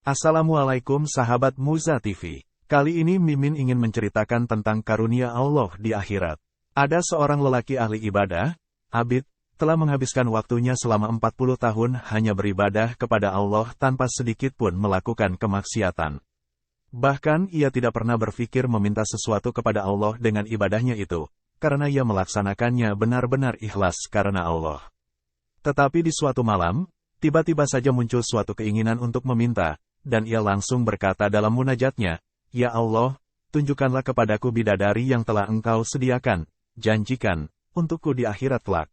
Assalamualaikum sahabat Muza TV. Kali ini Mimin ingin menceritakan tentang karunia Allah di akhirat. Ada seorang lelaki ahli ibadah, Abid, telah menghabiskan waktunya selama 40 tahun hanya beribadah kepada Allah tanpa sedikit pun melakukan kemaksiatan. Bahkan ia tidak pernah berpikir meminta sesuatu kepada Allah dengan ibadahnya itu, karena ia melaksanakannya benar-benar ikhlas karena Allah. Tetapi di suatu malam, tiba-tiba saja muncul suatu keinginan untuk meminta, dan ia langsung berkata dalam munajatnya, "Ya Allah, tunjukkanlah kepadaku bidadari yang telah Engkau sediakan, janjikan, untukku di akhirat kelak."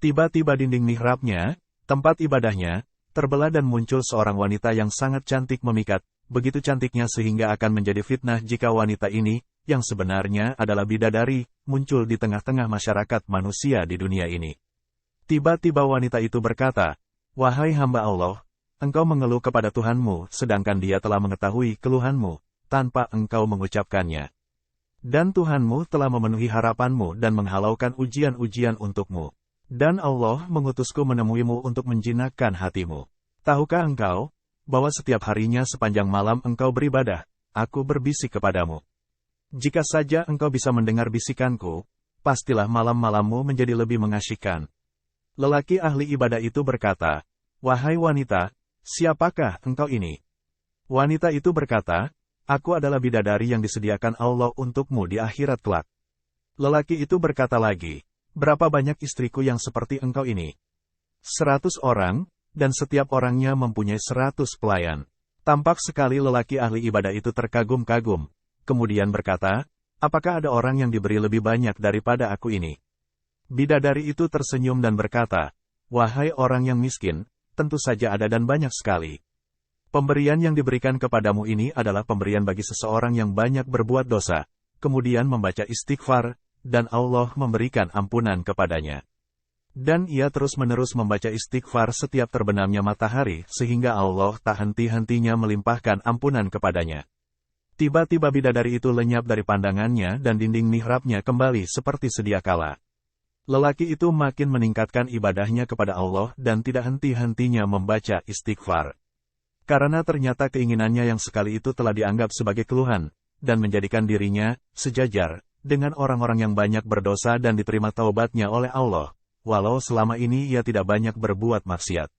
Tiba-tiba dinding mihrabnya, tempat ibadahnya, terbelah dan muncul seorang wanita yang sangat cantik memikat, begitu cantiknya sehingga akan menjadi fitnah jika wanita ini, yang sebenarnya adalah bidadari, muncul di tengah-tengah masyarakat manusia di dunia ini. Tiba-tiba wanita itu berkata, "Wahai hamba Allah, engkau mengeluh kepada Tuhanmu, sedangkan Dia telah mengetahui keluhanmu, tanpa engkau mengucapkannya. Dan Tuhanmu telah memenuhi harapanmu dan menghalaukan ujian-ujian untukmu. Dan Allah mengutusku menemuimu untuk menjinakkan hatimu. Tahukah engkau, bahwa setiap harinya sepanjang malam engkau beribadah, aku berbisik kepadamu. Jika saja engkau bisa mendengar bisikanku, pastilah malam-malammu menjadi lebih mengasyikkan." Lelaki ahli ibadah itu berkata, "Wahai wanita, siapakah engkau ini?" Wanita itu berkata, "Aku adalah bidadari yang disediakan Allah untukmu di akhirat kelak." Lelaki itu berkata lagi, "Berapa banyak istriku yang seperti engkau ini?" 100 orang, dan setiap orangnya mempunyai 100 pelayan. Tampak sekali lelaki ahli ibadah itu terkagum-kagum, kemudian berkata, "Apakah ada orang yang diberi lebih banyak daripada aku ini?" Bidadari itu tersenyum dan berkata, "Wahai orang yang miskin, tentu saja ada dan banyak sekali. Pemberian yang diberikan kepadamu ini adalah pemberian bagi seseorang yang banyak berbuat dosa, kemudian membaca istighfar, dan Allah memberikan ampunan kepadanya." Dan ia terus-menerus membaca istighfar setiap terbenamnya matahari, sehingga Allah tak henti-hentinya melimpahkan ampunan kepadanya. Tiba-tiba bidadari itu lenyap dari pandangannya dan dinding mihrabnya kembali seperti sedia kala. Lelaki itu makin meningkatkan ibadahnya kepada Allah dan tidak henti-hentinya membaca istighfar. Karena ternyata keinginannya yang sekali itu telah dianggap sebagai keluhan, dan menjadikan dirinya sejajar dengan orang-orang yang banyak berdosa dan diterima taubatnya oleh Allah, walau selama ini ia tidak banyak berbuat maksiat.